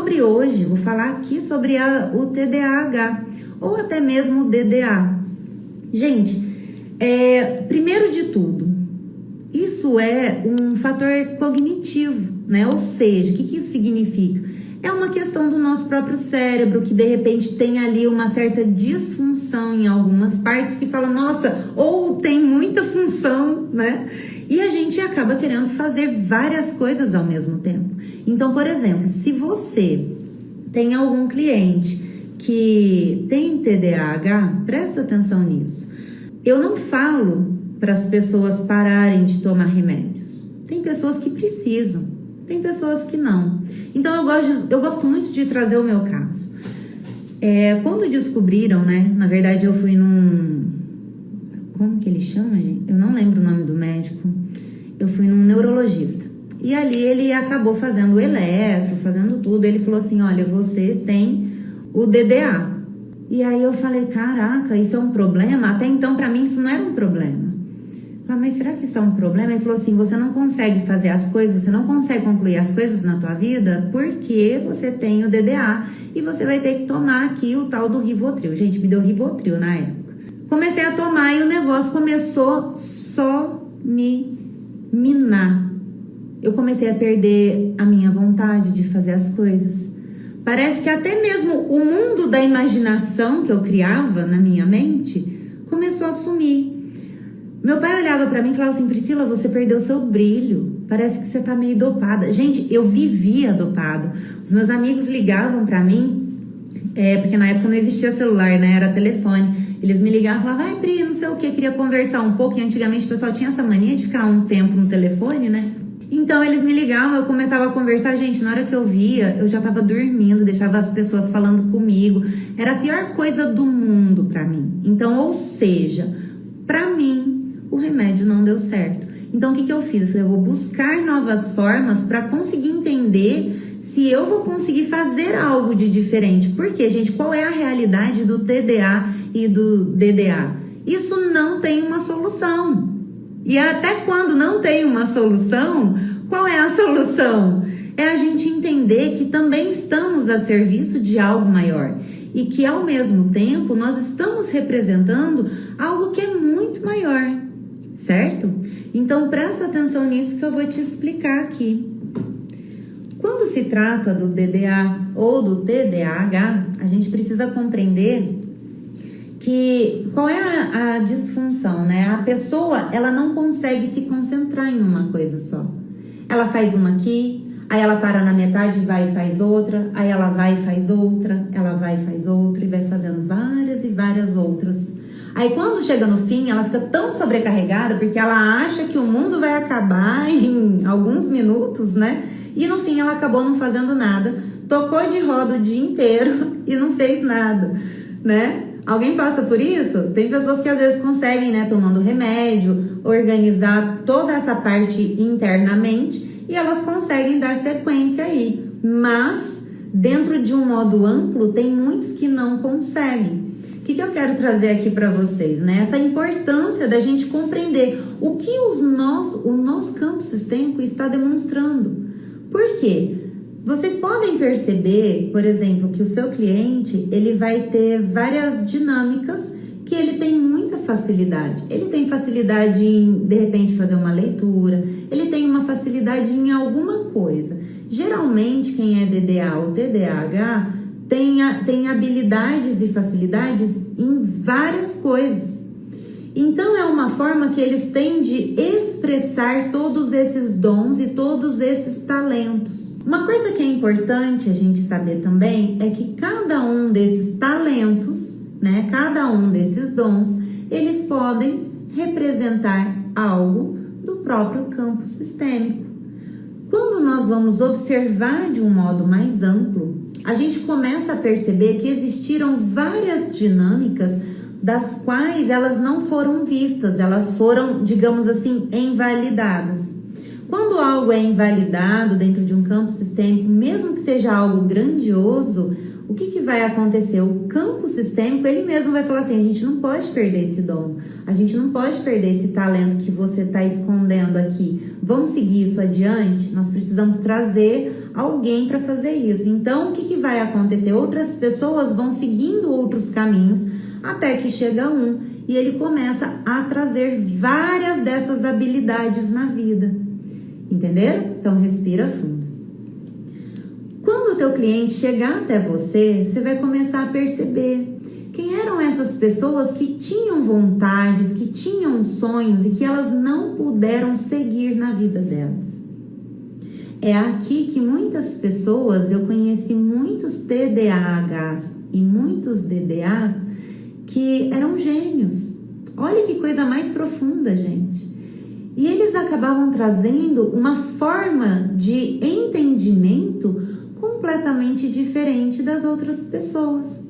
sobre hoje, vou falar aqui sobre o TDAH ou até mesmo o DDA. Gente, primeiro de tudo, isso é um fator cognitivo, né? Ou seja, o que isso significa? É uma questão do nosso próprio cérebro, que de repente tem ali uma certa disfunção em algumas partes, que fala, nossa, ou tem muita função, né? E a gente acaba querendo fazer várias coisas ao mesmo tempo. Então, por exemplo, se você tem algum cliente que tem TDAH, presta atenção nisso. Eu não falo para as pessoas pararem de tomar remédios. Tem pessoas que precisam. Tem pessoas que não. Então, eu gosto muito de trazer o meu caso. Quando descobriram, né? Na verdade, eu fui num... Como que ele chama, gente? Eu não lembro o nome do médico. Eu fui num neurologista. E ali ele acabou fazendo o eletro, fazendo tudo. Ele falou assim, olha, você tem o DDA. E aí eu falei, caraca, isso é um problema? Até então, pra mim, isso não era um problema. Falei, mas será que isso é um problema? Ele falou assim, você não consegue fazer as coisas, você não consegue concluir as coisas na tua vida porque você tem o DDA e você vai ter que tomar aqui o tal do Rivotril. Gente, me deu Rivotril na época. Comecei a tomar e o negócio começou só me minar. Eu comecei a perder a minha vontade de fazer as coisas. Parece que até mesmo o mundo da imaginação que eu criava na minha mente começou a sumir. Meu pai olhava pra mim e falava assim, Priscila, você perdeu seu brilho, parece que você tá meio dopada. Gente, eu vivia dopada. Os meus amigos ligavam pra mim, porque na época não existia celular, né, era telefone. Eles me ligavam e falavam, ai Pri, não sei o que, queria conversar um pouco. E antigamente o pessoal tinha essa mania de ficar um tempo no telefone, né. Então eles me ligavam, eu começava a conversar, gente, na hora que eu via, eu já tava dormindo, deixava as pessoas falando comigo. Era a pior coisa do mundo pra mim. Então, ou seja, pra mim, o remédio não deu certo. Então, o que eu fiz? Eu falei, eu vou buscar novas formas para conseguir entender se eu vou conseguir fazer algo de diferente. Porque, gente, qual é a realidade do TDA e do DDA? Isso não tem uma solução. E até quando não tem uma solução, qual é a solução? É a gente entender que também estamos a serviço de algo maior. E que, ao mesmo tempo, nós estamos representando algo que é muito maior. Certo? Então, presta atenção nisso que eu vou te explicar aqui. Quando se trata do DDA ou do TDAH, a gente precisa compreender que qual é a disfunção, né? A pessoa, ela não consegue se concentrar em uma coisa só. Ela faz uma aqui, aí ela para na metade e vai e faz outra, aí ela vai e faz outra, ela vai e faz outra e vai fazendo várias e várias outras. Aí quando chega no fim, ela fica tão sobrecarregada porque ela acha que o mundo vai acabar em alguns minutos, né? E no fim ela acabou não fazendo nada, tocou de roda o dia inteiro e não fez nada, né? Alguém passa por isso? Tem pessoas que às vezes conseguem, né, tomando remédio, organizar toda essa parte internamente e elas conseguem dar sequência aí. Mas, dentro de um modo amplo, tem muitos que não conseguem. O que eu quero trazer aqui para vocês, né? Essa importância da gente compreender o que o nosso campo sistêmico está demonstrando. Por quê? Vocês podem perceber, por exemplo, que o seu cliente, ele vai ter várias dinâmicas que ele tem muita facilidade. Ele tem facilidade em, de repente, fazer uma leitura, ele tem uma facilidade em alguma coisa. Geralmente, quem é DDA ou TDAH tem habilidades e facilidades em várias coisas. Então, é uma forma que eles têm de expressar todos esses dons e todos esses talentos. Uma coisa que é importante a gente saber também é que cada um desses talentos, né, cada um desses dons, eles podem representar algo do próprio campo sistêmico. Quando nós vamos observar de um modo mais amplo, a gente começa a perceber que existiram várias dinâmicas das quais elas não foram vistas, elas foram, digamos assim, invalidadas. Quando algo é invalidado dentro de um campo sistêmico, mesmo que seja algo grandioso, o que vai acontecer? O campo sistêmico, ele mesmo vai falar assim, a gente não pode perder esse dom, a gente não pode perder esse talento que você está escondendo aqui. Vamos seguir isso adiante? Nós precisamos trazer alguém para fazer isso. Então, o que vai acontecer? Outras pessoas vão seguindo outros caminhos até que chega um e ele começa a trazer várias dessas habilidades na vida. Entenderam? Então, respira fundo. Quando o teu cliente chegar até você, você vai começar a perceber quem eram essas pessoas que tinham vontades, que tinham sonhos e que elas não puderam seguir na vida delas. É aqui que muitas pessoas, eu conheci muitos TDAHs e muitos DDAs que eram gênios. Olha que coisa mais profunda, gente. E eles acabavam trazendo uma forma de entendimento completamente diferente das outras pessoas.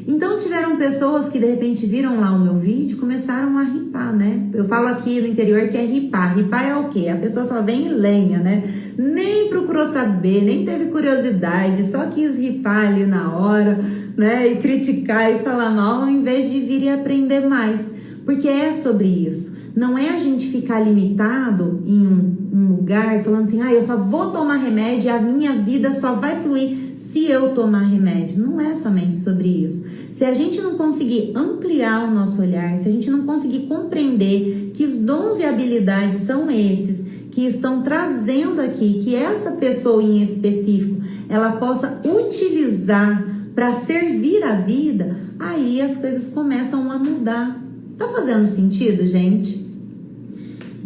Então tiveram pessoas que de repente viram lá o meu vídeo e começaram a ripar, né? Eu falo aqui no interior que é ripar. Ripar é o quê? A pessoa só vem e lenha, né? Nem procurou saber, nem teve curiosidade, só quis ripar ali na hora, né? E criticar e falar mal ao invés de vir e aprender mais. Porque é sobre isso. Não é a gente ficar limitado em um lugar falando assim, eu só vou tomar remédio e a minha vida só vai fluir se eu tomar remédio. Não é somente sobre isso. Se a gente não conseguir ampliar o nosso olhar, se a gente não conseguir compreender que os dons e habilidades são esses, que estão trazendo aqui, que essa pessoa em específico, ela possa utilizar para servir a vida, aí as coisas começam a mudar. Tá fazendo sentido, gente?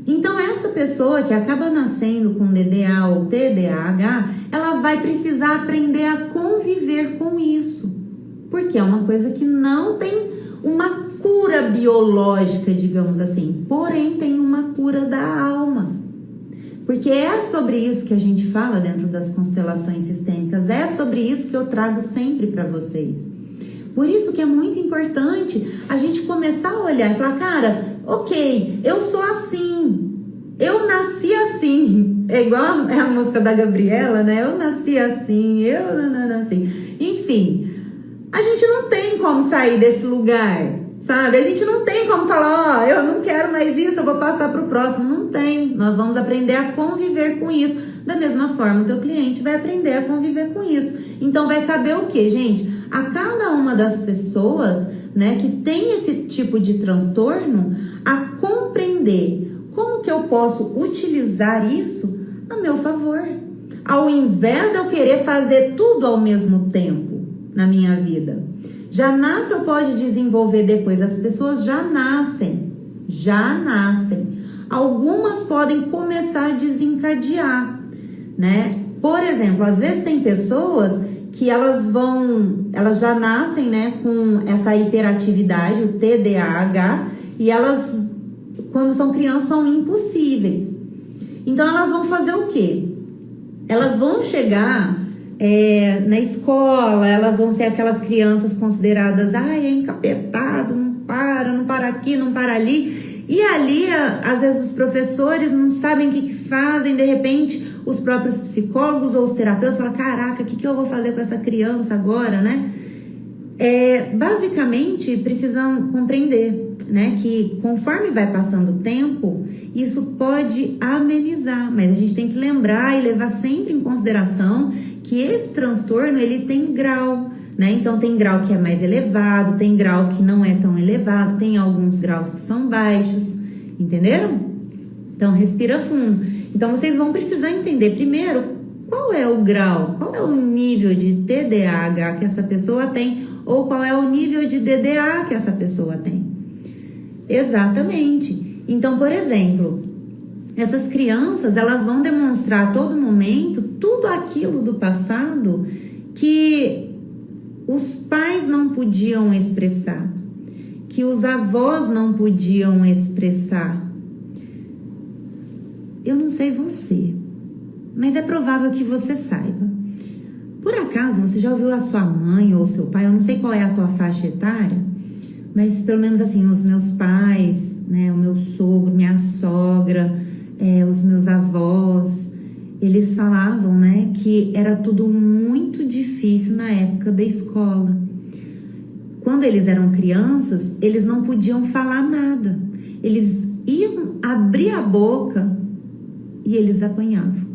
Então, essa pessoa que acaba nascendo com DDA ou TDAH, ela vai precisar aprender a conviver com isso. Porque é uma coisa que não tem uma cura biológica, digamos assim. Porém, tem uma cura da alma. Porque é sobre isso que a gente fala dentro das constelações sistêmicas. É sobre isso que eu trago sempre para vocês. Por isso que é muito importante a gente começar a olhar e falar, cara, ok, eu sou assim, eu nasci assim. É igual a música da Gabriela, né? Eu nasci assim, eu nasci. Enfim, a gente não tem como sair desse lugar, sabe? A gente não tem como falar, eu não quero mais isso, eu vou passar para o próximo. Não tem. Nós vamos aprender a conviver com isso. Da mesma forma, o teu cliente vai aprender a conviver com isso. Então, vai caber o quê, gente? A cada uma das pessoas, né, que tem esse tipo de transtorno, a compreender como que eu posso utilizar isso a meu favor. Ao invés de eu querer fazer tudo ao mesmo tempo na minha vida. Já nasce ou pode desenvolver depois? As pessoas já nascem. Algumas podem começar a desencadear, né? Por exemplo, às vezes tem pessoas que elas já nascem, né, com essa hiperatividade, o TDAH, e elas, quando são crianças, são impossíveis. Então, elas vão fazer o quê? Elas vão chegar na escola, elas vão ser aquelas crianças consideradas, é encapetado, não para aqui, não para ali. E ali, às vezes, os professores não sabem o que fazem, de repente, os próprios psicólogos ou os terapeutas falam, caraca, o que eu vou fazer com essa criança agora, né? Basicamente, precisam compreender, né, que conforme vai passando o tempo, isso pode amenizar, mas a gente tem que lembrar e levar sempre em consideração que esse transtorno, ele tem grau, né? Então, tem grau que é mais elevado, tem grau que não é tão elevado, tem alguns graus que são baixos, entenderam? Então, respira fundo. Então, vocês vão precisar entender primeiro qual é o grau, qual é o nível de TDAH que essa pessoa tem, ou qual é o nível de DDA que essa pessoa tem. Exatamente. Então, por exemplo, essas crianças, elas vão demonstrar a todo momento tudo aquilo do passado que os pais não podiam expressar, que os avós não podiam expressar. Eu não sei você, mas é provável que você saiba. Por acaso, você já ouviu a sua mãe ou seu pai, eu não sei qual é a tua faixa etária, mas pelo menos assim, os meus pais, né, o meu sogro, minha sogra, os meus avós, eles falavam, né, que era tudo muito difícil na época da escola. Quando eles eram crianças, eles não podiam falar nada. Eles iam abrir a boca e eles apanhavam.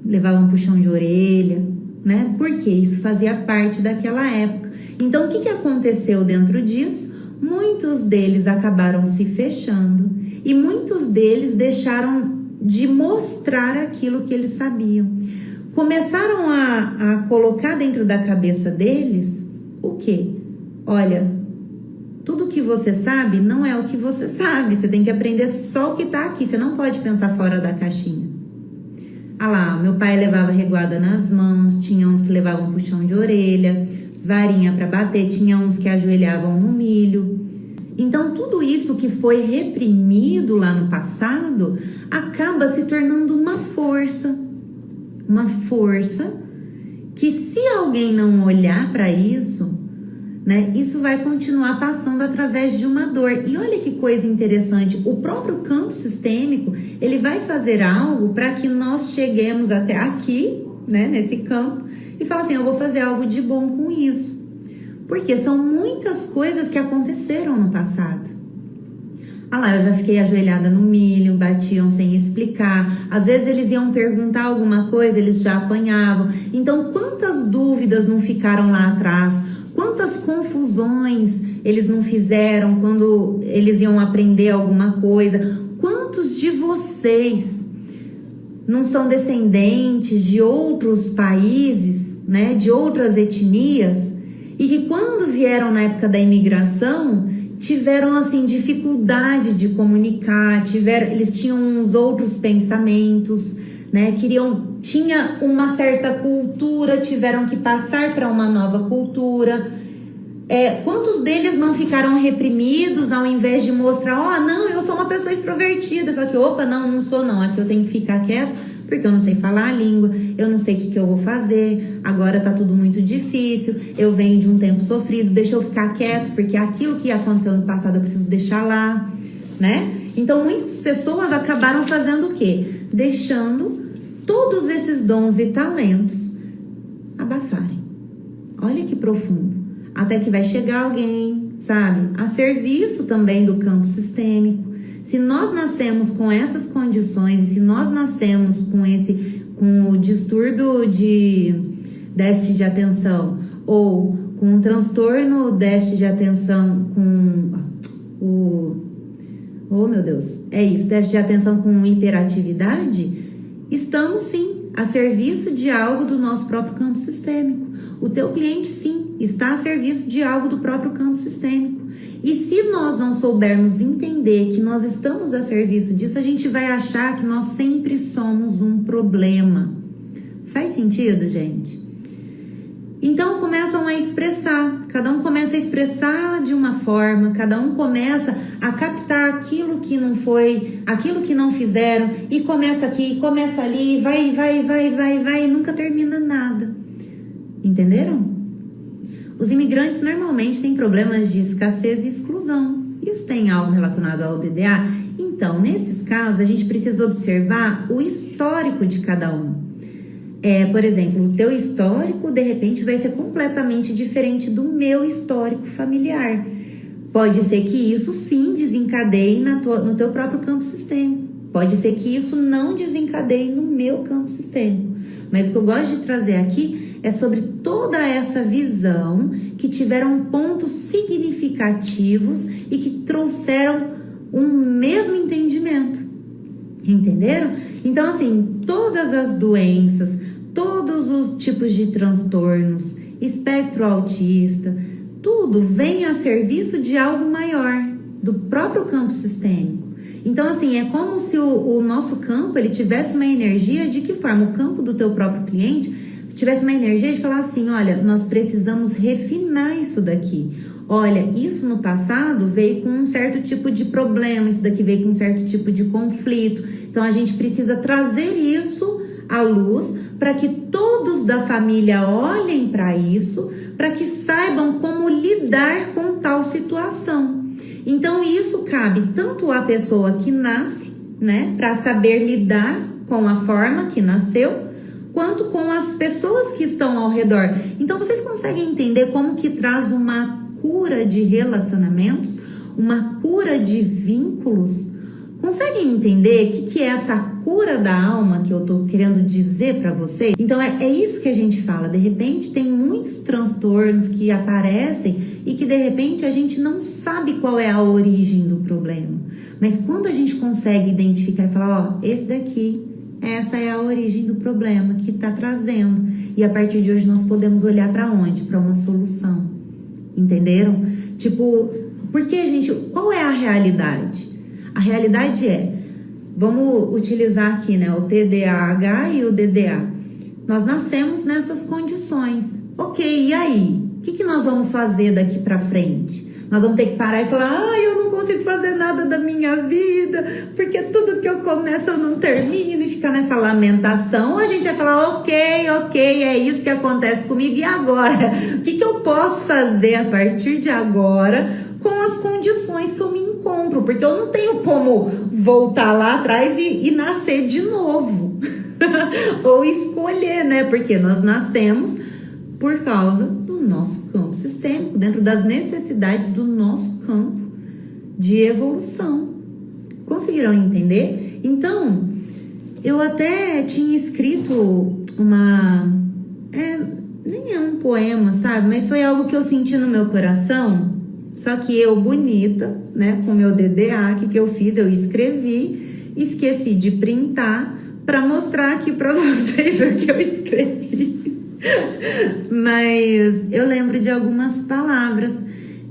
levavam puxão de orelha, né? Porque isso fazia parte daquela época. Então, o que aconteceu dentro disso? Muitos deles acabaram se fechando e muitos deles deixaram de mostrar aquilo que eles sabiam. Começaram a colocar dentro da cabeça deles o quê? Olha, tudo que você sabe não é o que você sabe. Você tem que aprender só o que está aqui. Você não pode pensar fora da caixinha. Ah lá, meu pai levava reguada nas mãos, tinha uns que levavam puxão de orelha, varinha para bater, tinha uns que ajoelhavam no milho. Então, tudo isso que foi reprimido lá no passado acaba se tornando uma força. Uma força que, se alguém não olhar para isso, né, isso vai continuar passando através de uma dor. E olha que coisa interessante, o próprio campo sistêmico, ele vai fazer algo para que nós cheguemos até aqui, né, nesse campo, e falar assim, eu vou fazer algo de bom com isso. Porque são muitas coisas que aconteceram no passado. Ah lá, eu já fiquei ajoelhada no milho, batiam sem explicar. Às vezes eles iam perguntar alguma coisa, eles já apanhavam. Então, quantas dúvidas não ficaram lá atrás? Quantas confusões eles não fizeram quando eles iam aprender alguma coisa? Quantos de vocês não são descendentes de outros países, né, de outras etnias, e que quando vieram na época da imigração, tiveram assim dificuldade de comunicar, eles tinham uns outros pensamentos, né? Tinha uma certa cultura, tiveram que passar para uma nova cultura. Quantos deles não ficaram reprimidos ao invés de mostrar, não, eu sou uma pessoa extrovertida, só que, não sou não, aqui eu tenho que ficar quieto, porque eu não sei falar a língua, eu não sei o que eu vou fazer, agora tá tudo muito difícil, eu venho de um tempo sofrido, deixa eu ficar quieto, porque aquilo que aconteceu no passado eu preciso deixar lá, né? Então, muitas pessoas acabaram fazendo o quê? Deixando todos esses dons e talentos abafarem. Olha que profundo. Até que vai chegar alguém, sabe? A serviço também do campo sistêmico. Se nós nascemos com essas condições, se nós nascemos com o distúrbio de déficit de atenção, ou com o transtorno déficit de atenção, déficit de atenção com hiperatividade, estamos sim a serviço de algo do nosso próprio campo sistêmico. O teu cliente sim está a serviço de algo do próprio campo sistêmico. E se nós não soubermos entender que nós estamos a serviço disso, a gente vai achar que nós sempre somos um problema. Faz sentido, gente? Então começam a expressar, cada um começa a expressar de uma forma, cada um começa a captar aquilo que não foi, aquilo que não fizeram, e começa aqui, começa ali, vai, e nunca termina nada. Entenderam? Os imigrantes normalmente têm problemas de escassez e exclusão. Isso tem algo relacionado ao DDA? Então, nesses casos, a gente precisa observar o histórico de cada um. Por exemplo, o teu histórico, de repente, vai ser completamente diferente do meu histórico familiar. Pode ser que isso, sim, desencadeie no teu próprio campo sistêmico. Pode ser que isso não desencadeie no meu campo sistêmico. Mas o que eu gosto de trazer aqui é sobre toda essa visão que tiveram pontos significativos e que trouxeram um mesmo entendimento. Entenderam? Então, assim, todas as doenças, todos os tipos de transtornos, espectro autista, tudo vem a serviço de algo maior, do próprio campo sistêmico. Então, assim, é como se o nosso campo, ele tivesse uma energia de que forma? O campo do teu próprio cliente tivesse uma energia de falar assim, olha, nós precisamos refinar isso daqui. Olha, isso no passado veio com um certo tipo de problema, isso daqui veio com um certo tipo de conflito. Então, a gente precisa trazer isso à luz para que todos da família olhem para isso, para que saibam como lidar com tal situação. Então, isso cabe tanto à pessoa que nasce, né, para saber lidar com a forma que nasceu, quanto com as pessoas que estão ao redor. Então, vocês conseguem entender como que traz uma cura de relacionamentos, uma cura de vínculos, Conseguem entender o que é essa cura da alma que eu tô querendo dizer para vocês? Então é isso que a gente fala. De repente tem muitos transtornos que aparecem e que de repente a gente não sabe qual é a origem do problema. Mas quando a gente consegue identificar e falar, ó, esse daqui, essa é a origem do problema que tá trazendo. E a partir de hoje nós podemos olhar para onde? Para uma solução. Entenderam? Tipo, porque, gente, qual é a realidade? A realidade é, vamos utilizar aqui, né, o TDAH e o DDA. Nós nascemos nessas condições. Ok, e aí? O que nós vamos fazer daqui pra frente? Nós vamos ter que parar e falar, eu não consigo fazer nada da minha vida, porque tudo que eu começo eu não termino, e ficar nessa lamentação. Ou a gente vai falar, ok, é isso que acontece comigo, e agora? O que eu posso fazer a partir de agora com as condições que eu me encontro? Porque eu não tenho como voltar lá atrás e nascer de novo. Ou escolher, né? Porque nós nascemos por causa do nosso campo sistêmico, dentro das necessidades do nosso campo de evolução. Conseguiram entender? Então, eu até tinha escrito nem é um poema, sabe? Mas foi algo que eu senti no meu coração. Só que eu, bonita, né? Com meu DDA, que eu fiz? Eu escrevi, esqueci de printar para mostrar aqui para vocês o que eu escrevi. Mas eu lembro de algumas palavras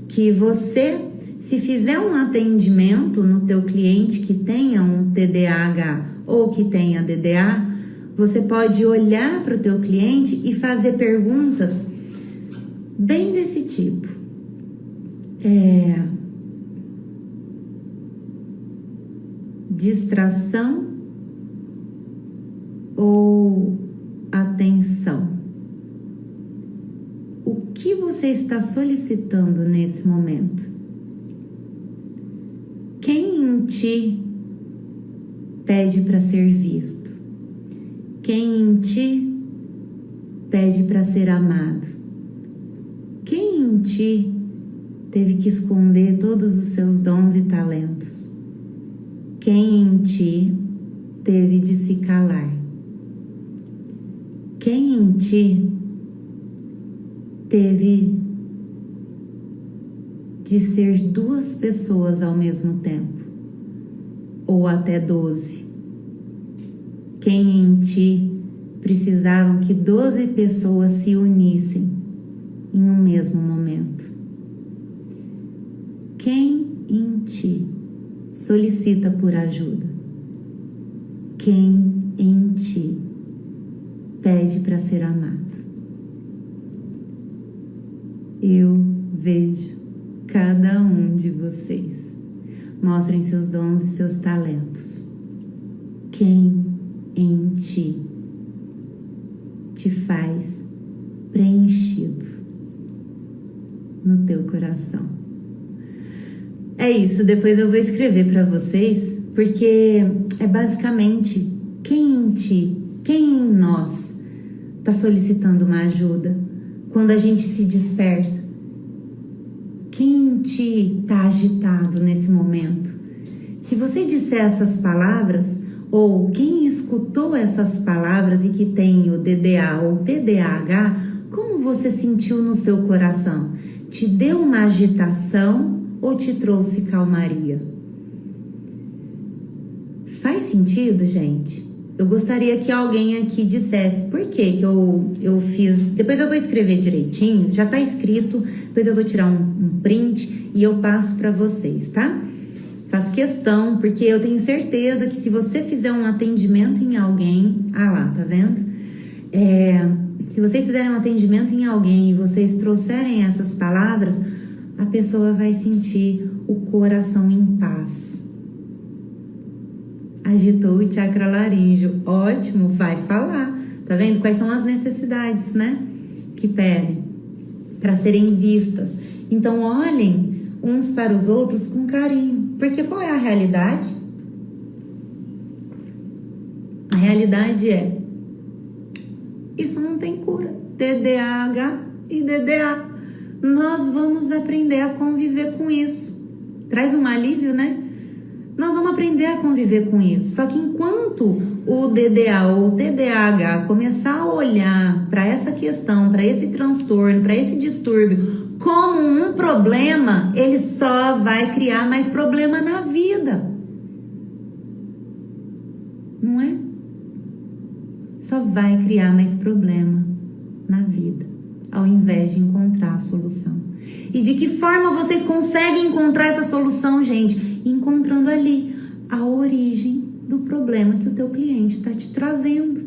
que você, se fizer um atendimento no teu cliente que tenha um TDAH ou que tenha DDA, você pode olhar para o teu cliente e fazer perguntas bem desse tipo. Distração ou atenção? O que você está solicitando nesse momento? Quem em ti pede para ser visto? Quem em ti pede para ser amado? Quem em ti teve que esconder todos os seus dons e talentos? Quem em ti teve de se calar? Quem em ti teve de ser 2 pessoas ao mesmo tempo? Ou até 12? Quem em ti precisavam que 12 pessoas se unissem em um mesmo momento? Quem em ti solicita por ajuda? Quem em ti pede para ser amado? Eu vejo cada um de vocês. Mostrem seus dons e seus talentos. Quem em ti te faz preenchido no teu coração? É isso, depois eu vou escrever para vocês, porque é basicamente quem em ti, quem em nós está solicitando uma ajuda quando a gente se dispersa. Quem em ti está agitado nesse momento? Se você disser essas palavras, ou quem escutou essas palavras e que tem o DDA ou TDAH, como você sentiu no seu coração? Te deu uma agitação ou te trouxe calmaria? Faz sentido, gente? Eu gostaria que alguém aqui dissesse por que eu fiz. Depois eu vou escrever direitinho, já tá escrito. Depois eu vou tirar um print e eu passo para vocês, tá? Faço questão, porque eu tenho certeza que se você fizer um atendimento em alguém... Ah lá, tá vendo? Se vocês fizerem um atendimento em alguém e vocês trouxerem essas palavras, a pessoa vai sentir o coração em paz. Agitou o chakra laríngeo. Ótimo, vai falar. Tá vendo? Quais são as necessidades, né? Que pedem para serem vistas. Então, olhem uns para os outros com carinho. Porque qual é a realidade? A realidade é: isso não tem cura. TDAH e DDA. Nós vamos aprender a conviver com isso. Traz um alívio, né? nós vamos aprender a conviver com isso. Só que enquanto o DDA ou o TDAH começar a olhar para essa questão, para esse transtorno, para esse distúrbio como um problema, ele só vai criar mais problema na vida. Não é? Só vai criar mais problema na vida, ao invés de encontrar a solução. E de que forma vocês conseguem encontrar essa solução, gente? Encontrando ali a origem do problema que o teu cliente está te trazendo.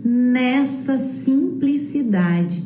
Nessa simplicidade